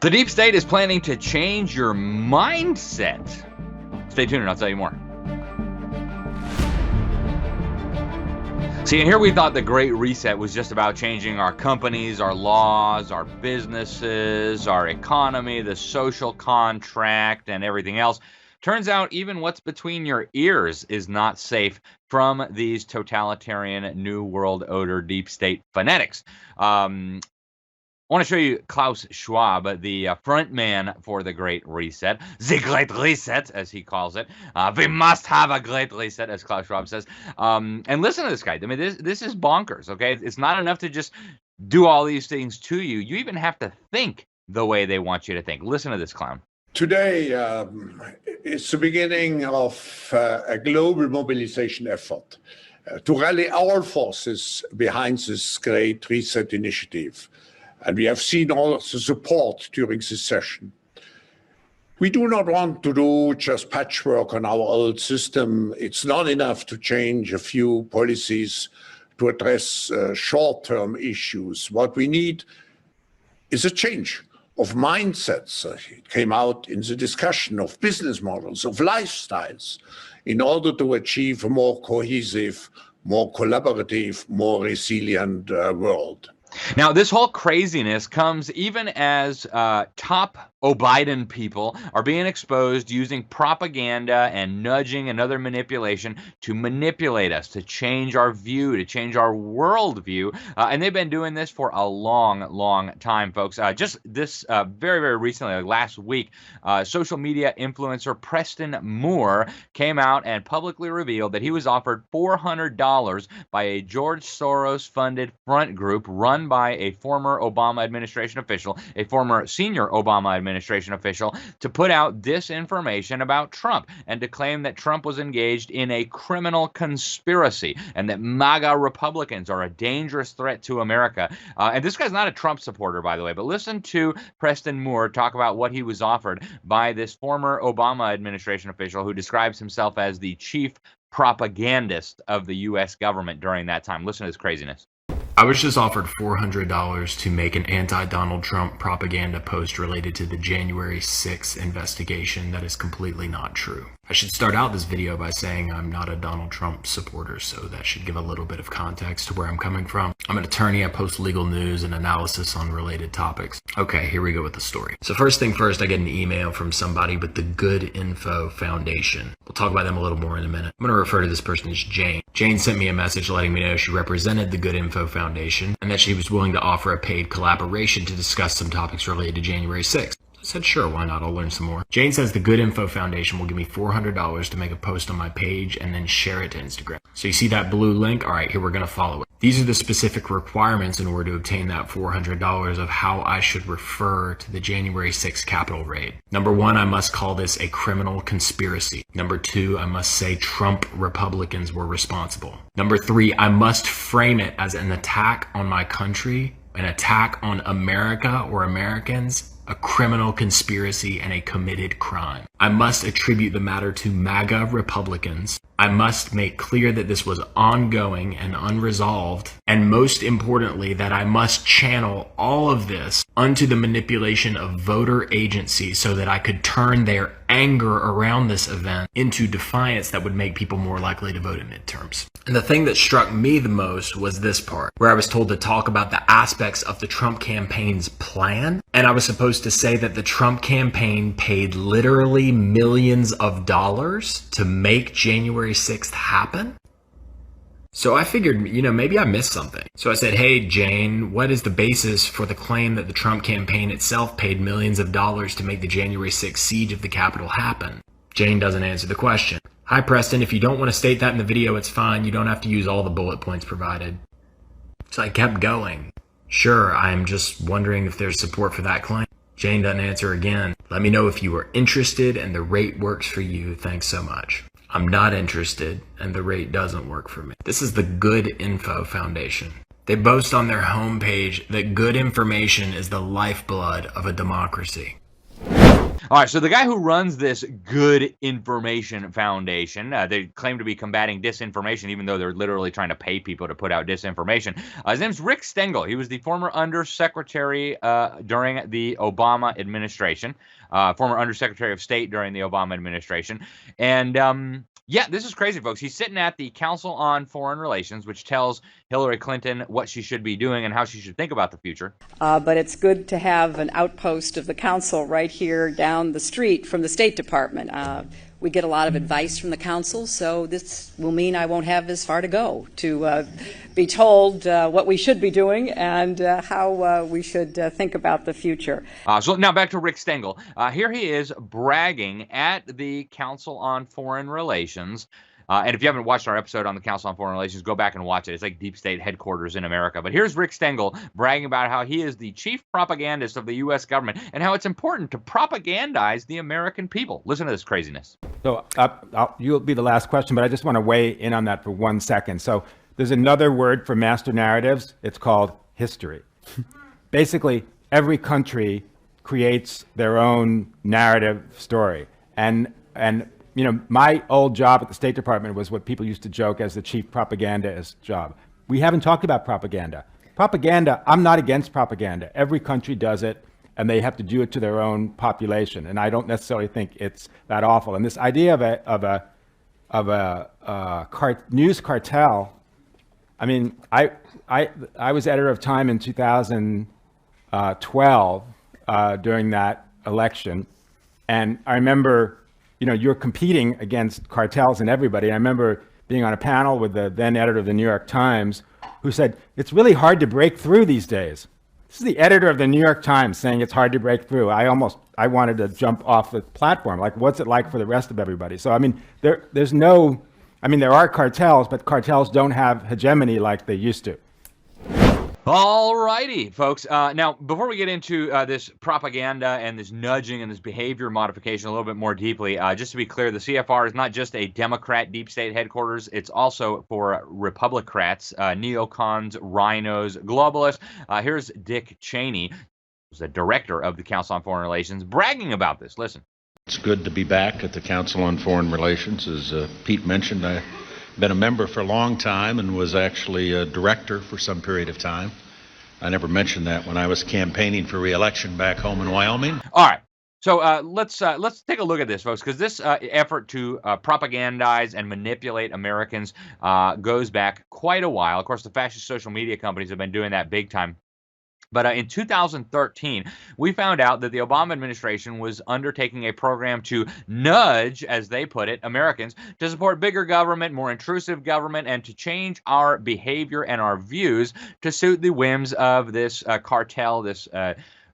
The deep state is planning to change your mindset. Stay tuned and I'll tell you more. See, and here we thought the Great Reset was just about changing our companies, our laws, our businesses, our economy, the social contract, and everything else. Turns out even what's between your ears is not safe from these totalitarian New World Order deep state fanatics. I want to show you Klaus Schwab, the front man for the Great Reset. The Great Reset, as he calls it. We must have a Great Reset, as Klaus Schwab says. And listen to this guy. I mean, this is bonkers, okay? It's not enough to just do all these things to you. You even have to think the way they want you to think. Listen to this clown. Today is the beginning of a global mobilization effort to rally all forces behind this Great Reset initiative. And we have seen all the support during this session. We do not want to do just patchwork on our old system. It's not enough to change a few policies to address short-term issues. What we need is a change of mindsets. It came out in the discussion of business models, of lifestyles, in order to achieve a more cohesive, more collaborative, more resilient world. Now, this whole craziness comes even as top Biden people are being exposed using propaganda and nudging and other manipulation to manipulate us, to change our view, to change our worldview. And they've been doing this for a long, long time, folks. Just this very, very recently, like last week, social media influencer Preston Moore came out and publicly revealed that he was offered $400 by a George Soros-funded front group run by a former Obama administration official, a former senior Obama administration official, to put out disinformation about Trump and to claim that Trump was engaged in a criminal conspiracy and that MAGA Republicans are a dangerous threat to America. And this guy's not a Trump supporter, by the way, but listen to Preston Moore talk about what he was offered by this former Obama administration official who describes himself as the chief propagandist of the U.S. government during that time. Listen to this craziness. I was just offered $400 to make an anti-Donald Trump propaganda post related to the January 6th investigation that is completely not true. I should start out this video by saying I'm not a Donald Trump supporter, so that should give a little bit of context to where I'm coming from. I'm an attorney. I post legal news and analysis on related topics. Okay, here we go with the story. So first thing first, I get an email from somebody with the Good Info Foundation. We'll talk about them a little more in a minute. I'm going to refer to this person as Jane. Jane sent me a message letting me know she represented the Good Info Foundation and that she was willing to offer a paid collaboration to discuss some topics related to January 6th. I said, sure, why not? I'll learn some more. Jane says the Good Info Foundation will give me $400 to make a post on my page and then share it to Instagram. So you see that blue link? All right, here we're going to follow it. These are the specific requirements in order to obtain that $400 of how I should refer to the January 6th Capitol raid. Number one, I must call this a criminal conspiracy. Number two, I must say Trump Republicans were responsible. Number three, I must frame it as an attack on my country, an attack on America or Americans, a criminal conspiracy, and a committed crime. I must attribute the matter to MAGA Republicans. I must make clear that this was ongoing and unresolved. And most importantly, that I must channel all of this unto the manipulation of voter agencies so that I could turn their anger around this event into defiance that would make people more likely to vote in midterms. And the thing that struck me the most was this part, where I was told to talk about the aspects of the Trump campaign's plan. And I was supposed to say that the Trump campaign paid literally millions of dollars to make January 6th happen. So I figured, maybe I missed something. So I said, hey, Jane, what is the basis for the claim that the Trump campaign itself paid millions of dollars to make the January 6th siege of the Capitol happen? Jane doesn't answer the question. Hi, Preston, if you don't want to state that in the video, it's fine. You don't have to use all the bullet points provided. So I kept going. Sure, I'm just wondering if there's support for that claim. Jane doesn't answer again. Let me know if you are interested and the rate works for you. Thanks so much. I'm not interested and the rate doesn't work for me. This is the Good Info Foundation. They boast on their homepage that good information is the lifeblood of a democracy. All right, so the guy who runs this Good Information Foundation, they claim to be combating disinformation, even though they're literally trying to pay people to put out disinformation. His name's Rick Stengel. He was the former undersecretary during the Obama administration, former undersecretary of state during the Obama administration. And yeah, this is crazy, folks. He's sitting at the Council on Foreign Relations, which tells Hillary Clinton what she should be doing and how she should think about the future. But it's good to have an outpost of the council right here down the street from the State Department. We get a lot of advice from the council, so this will mean I won't have as far to go to be told what we should be doing and how we should think about the future. So now back to Rick Stengel. Here he is bragging at the Council on Foreign Relations. And if you haven't watched our episode on the Council on Foreign Relations, go back and watch it. It's like deep state headquarters in America. But here's Rick Stengel bragging about how he is the chief propagandist of the U.S. government and how it's important to propagandize the American people. Listen to this craziness. So you'll be the last question, but I just want to weigh in on that for 1 second. So there's another word for master narratives. It's called history. Basically, every country creates their own narrative story. And you know, my old job at the State Department was what people used to joke as the chief propagandist job. We haven't talked about propaganda. Propaganda, I'm not against propaganda. Every country does it, and they have to do it to their own population. And I don't necessarily think it's that awful. And this idea of a news cartel, I mean, I was editor of Time in 2012 during that election, and I remember, you know, you're competing against cartels and everybody. I remember being on a panel with the then editor of the New York Times who said, it's really hard to break through these days. This is the editor of the New York Times saying it's hard to break through. I wanted to jump off the platform. Like, what's it like for the rest of everybody? So, I mean, there are cartels, but cartels don't have hegemony like they used to. All righty, folks. Now, before we get into this propaganda and this nudging and this behavior modification a little bit more deeply, just to be clear, the CFR is not just a Democrat deep state headquarters. It's also for Republicrats, neocons, rhinos, globalists. Here's Dick Cheney, who's the director of the Council on Foreign Relations, bragging about this. Listen. It's good to be back at the Council on Foreign Relations. As Pete mentioned, I've been a member for a long time and was actually a director for some period of time. I never mentioned that when I was campaigning for re-election back home in Wyoming. All right. So let's take a look at this, folks, because this effort to propagandize and manipulate Americans goes back quite a while. Of course, the fascist social media companies have been doing that big time. But in 2013, we found out that the Obama administration was undertaking a program to nudge, as they put it, Americans to support bigger government, more intrusive government, and to change our behavior and our views to suit the whims of this cartel, this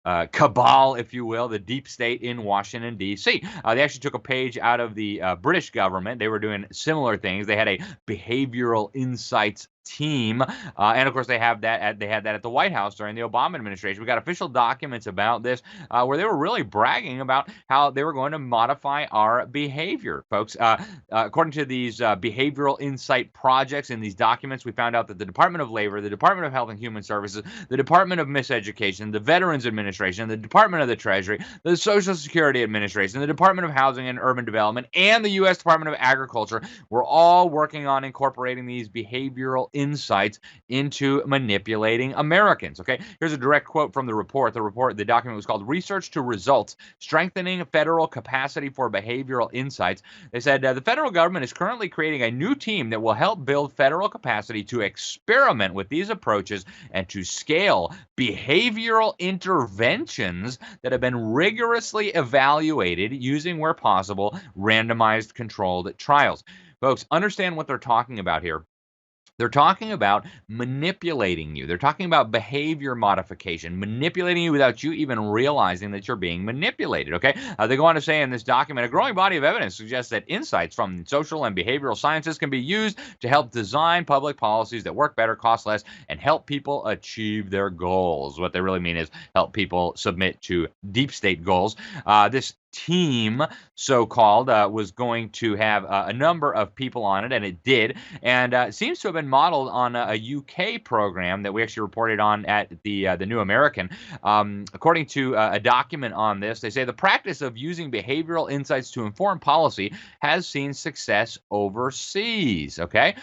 cabal, if you will, the deep state in Washington, D.C. They actually took a page out of the British government. They were doing similar things. They had a behavioral insights team, and of course they had that at the White House during the Obama administration. We got official documents about this where they were really bragging about how they were going to modify our behavior, folks. According to these behavioral insight projects in these documents, we found out that the Department of Labor, the Department of Health and Human Services, the Department of Miseducation, the Veterans Administration, the Department of the Treasury, the Social Security Administration, the Department of Housing and Urban Development, and the U.S. Department of Agriculture were all working on incorporating these behavioral insights into manipulating Americans. Okay, here's a direct quote from the report. The document was called Research to Results, Strengthening Federal Capacity for Behavioral Insights. They said the federal government is currently creating a new team that will help build federal capacity to experiment with these approaches and to scale behavioral interventions that have been rigorously evaluated using, where possible, randomized controlled trials. Folks, understand what they're talking about here. They're talking about manipulating you. They're talking about behavior modification, manipulating you without you even realizing that you're being manipulated, okay? They go on to say in this document, a growing body of evidence suggests that insights from social and behavioral sciences can be used to help design public policies that work better, cost less, and help people achieve their goals. What they really mean is help people submit to deep state goals. This team, so-called, was going to have a number of people on it, and it did, and it seems to have been modeled on a UK program that we actually reported on at the New American. According to a document on this, they say the practice of using behavioral insights to inform policy has seen success overseas. Okay,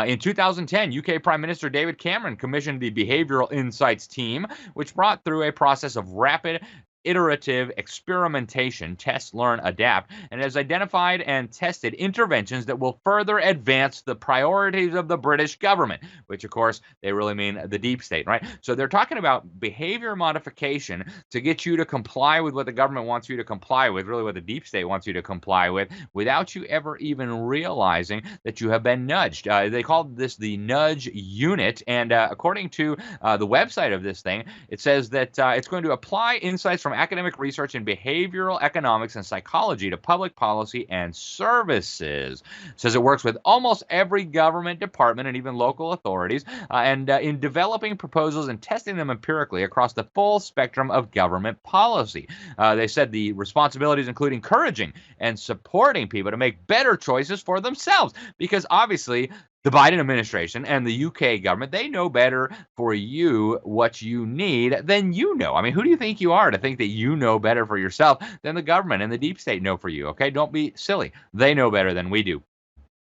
in 2010, UK Prime Minister David Cameron commissioned the Behavioral Insights team, which brought through a process of rapid iterative experimentation, test, learn, adapt, and has identified and tested interventions that will further advance the priorities of the British government, which, of course, they really mean the deep state, right? So they're talking about behavior modification to get you to comply with what the government wants you to comply with, really what the deep state wants you to comply with, without you ever even realizing that you have been nudged. They called this the nudge unit, and according to the website of this thing, it says that it's going to apply insights from academic research in behavioral economics and psychology to public policy and services. It says it works with almost every government department and even local authorities, and in developing proposals and testing them empirically across the full spectrum of government policy. They said the responsibilities include encouraging and supporting people to make better choices for themselves, because obviously the Biden administration and the UK government, they know better for you what you need than you know. I mean, who do you think you are to think that you know better for yourself than the government and the deep state know for you? Okay, don't be silly. They know better than we do.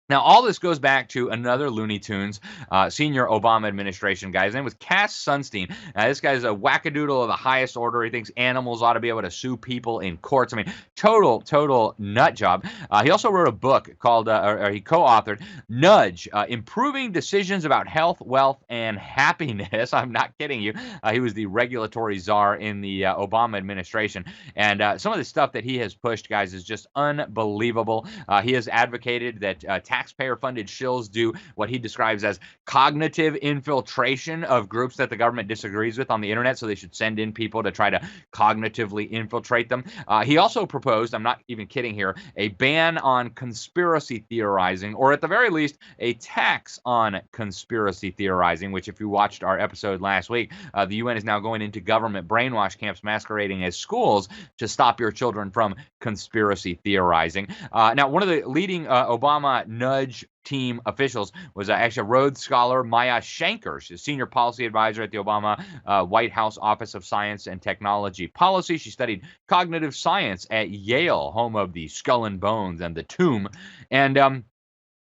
Now, all this goes back to another Looney Tunes senior Obama administration guy. His name was Cass Sunstein. This guy's a wackadoodle of the highest order. He thinks animals ought to be able to sue people in courts. I mean, total nut job. He also wrote a book called, or he co-authored, Nudge, Improving Decisions About Health, Wealth, and Happiness. I'm not kidding you. He was the regulatory czar in the Obama administration. And some of the stuff that he has pushed, guys, is just unbelievable. He has advocated that taxpayer-funded shills do what he describes as cognitive infiltration of groups that the government disagrees with on the internet, so they should send in people to try to cognitively infiltrate them. He also proposed, I'm not even kidding here, a ban on conspiracy theorizing, or at the very least, a tax on conspiracy theorizing, which if you watched our episode last week, the UN is now going into government brainwash camps masquerading as schools to stop your children from conspiracy theorizing. Now, one of the leading Obama nudge team officials was actually a Rhodes Scholar, Maya Shankar. She's a senior policy advisor at the Obama White House Office of Science and Technology Policy. She studied cognitive science at Yale, home of the Skull and Bones and the Tomb. And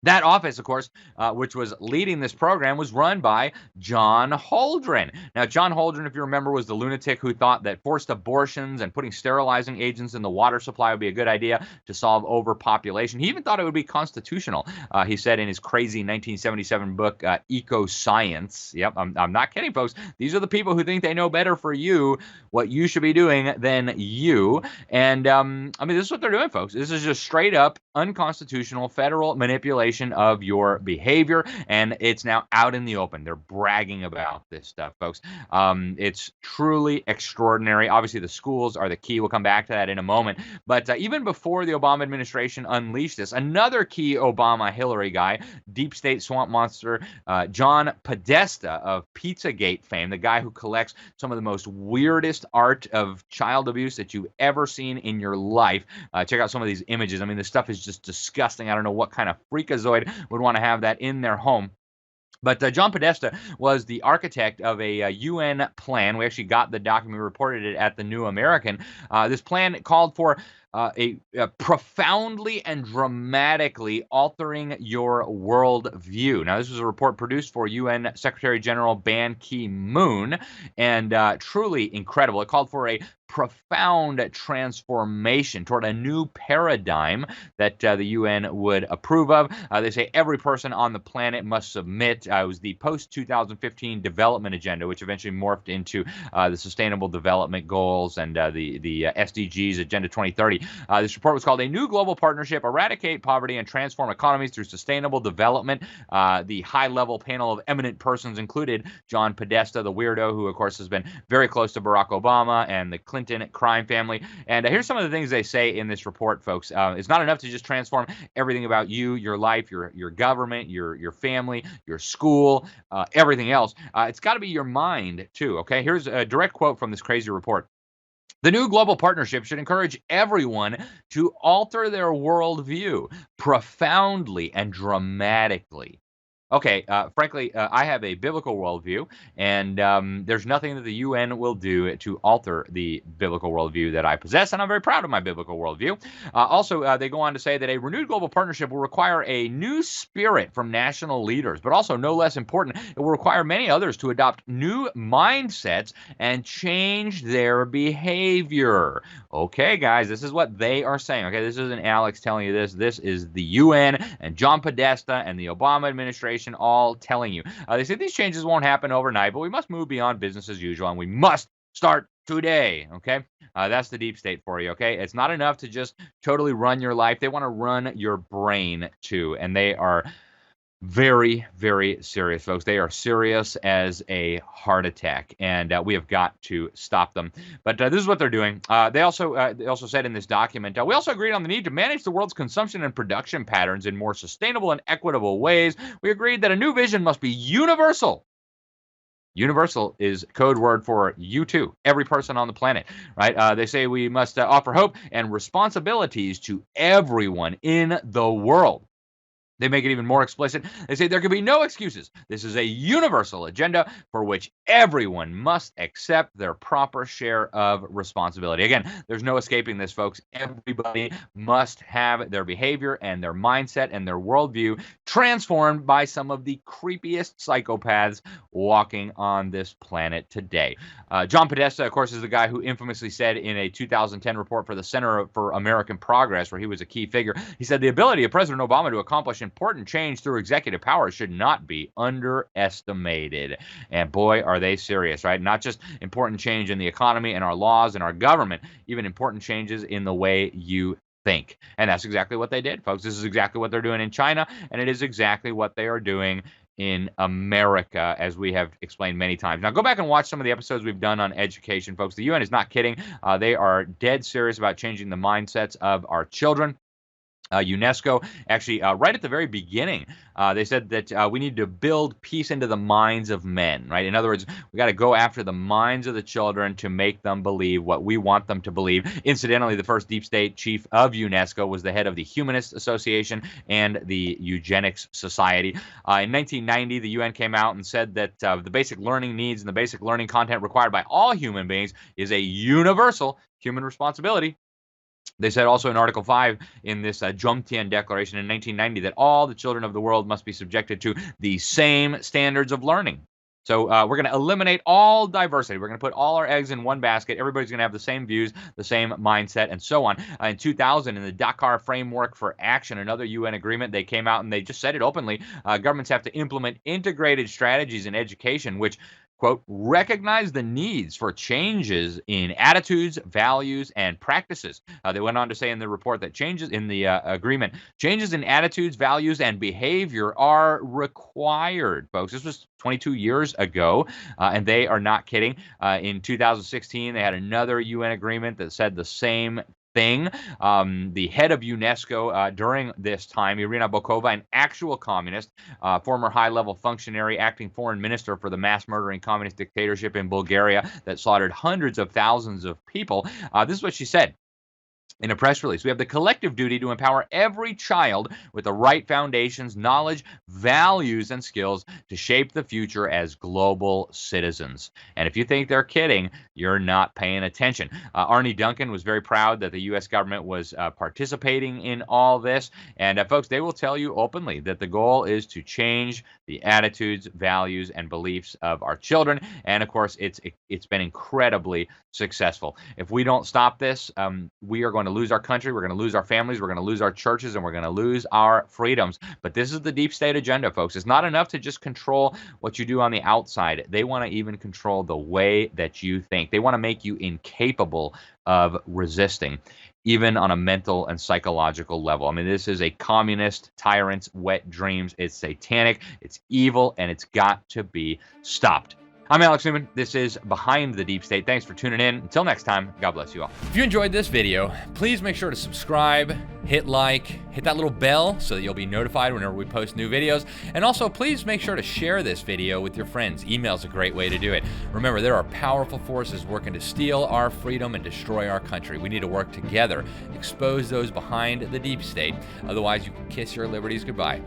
that office, of course, which was leading this program, was run by John Holdren. Now, John Holdren, if you remember, was the lunatic who thought that forced abortions and putting sterilizing agents in the water supply would be a good idea to solve overpopulation. He even thought it would be constitutional. He said in his crazy 1977 book, Eco Science. Yep, I'm not kidding, folks. These are the people who think they know better for you what you should be doing than you. And, I mean, this is what they're doing, folks. This is just straight up unconstitutional federal manipulation of your behavior, and it's now out in the open. They're bragging about this stuff, folks. It's truly extraordinary. Obviously, the schools are the key. We'll come back to that in a moment. But even before the Obama administration unleashed this, another key Obama-Hillary guy, deep state swamp monster, John Podesta of Pizzagate fame, the guy who collects some of the most weirdest art of child abuse that you've ever seen in your life. Check out some of these images. I mean, this stuff is just disgusting. I don't know what kind of freakazoid would want to have that in their home. But John Podesta was the architect of a UN plan. We actually got the document, reported it at the New American. This plan called for a profoundly and dramatically altering your worldview. Now, this was a report produced for UN Secretary General Ban Ki-moon, and truly incredible. It called for a profound transformation toward a new paradigm that the UN would approve of. They say every person on the planet must submit. It was the post-2015 development agenda, which eventually morphed into the Sustainable Development Goals and the SDGs, Agenda 2030. This report was called A New Global Partnership, Eradicate Poverty and Transform Economies Through Sustainable Development. The high-level panel of eminent persons included John Podesta, the weirdo, who, of course, has been very close to Barack Obama and the Clinton crime family. And here's some of the things they say in this report, folks. It's not enough to just transform everything about you, your life, your government, your family, your school, everything else. It's got to be your mind, too, okay? Here's a direct quote from this crazy report. The new global partnership should encourage everyone to alter their worldview profoundly and dramatically. Okay, frankly, I have a biblical worldview, and there's nothing that the UN will do to alter the biblical worldview that I possess, and I'm very proud of my biblical worldview. Also, they go on to say that a renewed global partnership will require a new spirit from national leaders, but also, no less important, it will require many others to adopt new mindsets and change their behavior. Okay, guys, this is what they are saying. Okay, this isn't Alex telling you this. This is the UN and John Podesta and the Obama administration all telling you. They say these changes won't happen overnight, but we must move beyond business as usual, and we must start today. Okay, that's the deep state for you. Okay, it's not enough to just totally run your life. They want to run your brain too, and they are very, very serious, folks. They are serious as a heart attack, and we have got to stop them. But this is what they're doing. They also said in this document, we also agreed on the need to manage the world's consumption and production patterns in more sustainable and equitable ways. We agreed that a new vision must be universal. Universal is code word for you too, every person on the planet, right? They say we must offer hope and responsibilities to everyone in the world. They make it even more explicit. They say there can be no excuses. This is a universal agenda for which everyone must accept their proper share of responsibility. Again, there's no escaping this, folks. Everybody must have their behavior and their mindset and their worldview transformed by some of the creepiest psychopaths walking on this planet today. John Podesta, of course, is the guy who infamously said in a 2010 report for the Center for American Progress, where he was a key figure, he said the ability of President Obama to accomplish important change through executive power should not be underestimated. And boy, are they serious, right? Not just important change in the economy and our laws and our government, even important changes in the way you think. And that's exactly what they did, folks. This is exactly what they're doing in China, and it is exactly what they are doing in America, as we have explained many times. Now, go back and watch some of the episodes we've done on education, folks. The UN is not kidding. They are dead serious about changing the mindsets of our children. UNESCO, actually, right at the very beginning, they said that we need to build peace into the minds of men, right? In other words, we got to go after the minds of the children to make them believe what we want them to believe. Incidentally, the first deep state chief of UNESCO was the head of the Humanist Association and the Eugenics Society. In 1990, the UN came out and said that the basic learning needs and the basic learning content required by all human beings is a universal human responsibility. They said also in Article 5 in this Jomtien Declaration in 1990 that all the children of the world must be subjected to the same standards of learning. So we're going to eliminate all diversity. We're going to put all our eggs in one basket. Everybody's going to have the same views, the same mindset, and so on. In 2000, in the Dakar Framework for Action, another UN agreement, they came out and they just said it openly. Governments have to implement integrated strategies in education, which, quote, recognize the needs for changes in attitudes, values, and practices. They went on to say in the report that changes in the agreement, changes in attitudes, values, and behavior are required, folks. This was 22 years ago, and they are not kidding. In 2016, they had another UN agreement that said the same thing. The head of UNESCO during this time, Irina Bokova, an actual communist, former high-level functionary, acting foreign minister for the mass-murdering communist dictatorship in Bulgaria that slaughtered hundreds of thousands of people. This is what she said in a press release. We have the collective duty to empower every child with the right foundations, knowledge, values, and skills to shape the future as global citizens. And if you think they're kidding, you're not paying attention. Arnie Duncan was very proud that the U.S. government was participating in all this. And folks, they will tell you openly that the goal is to change the attitudes, values, and beliefs of our children. And of course, it's been incredibly successful. If we don't stop this, we are going to lose our country, we're going to lose our families, we're going to lose our churches, and we're going to lose our freedoms. But this is the deep state agenda, folks. It's not enough to just control what you do on the outside. They want to even control the way that you think. They want to make you incapable of resisting, even on a mental and psychological level. I mean, this is a communist tyrant's wet dreams. It's satanic, it's evil, and it's got to be stopped. I'm Alex Newman. This is Behind the Deep State. Thanks for tuning in. Until next time, God bless you all. If you enjoyed this video, please make sure to subscribe, hit like, hit that little bell so that you'll be notified whenever we post new videos. And also, please make sure to share this video with your friends. Email is a great way to do it. Remember, there are powerful forces working to steal our freedom and destroy our country. We need to work together, expose those behind the deep state. Otherwise, you can kiss your liberties goodbye.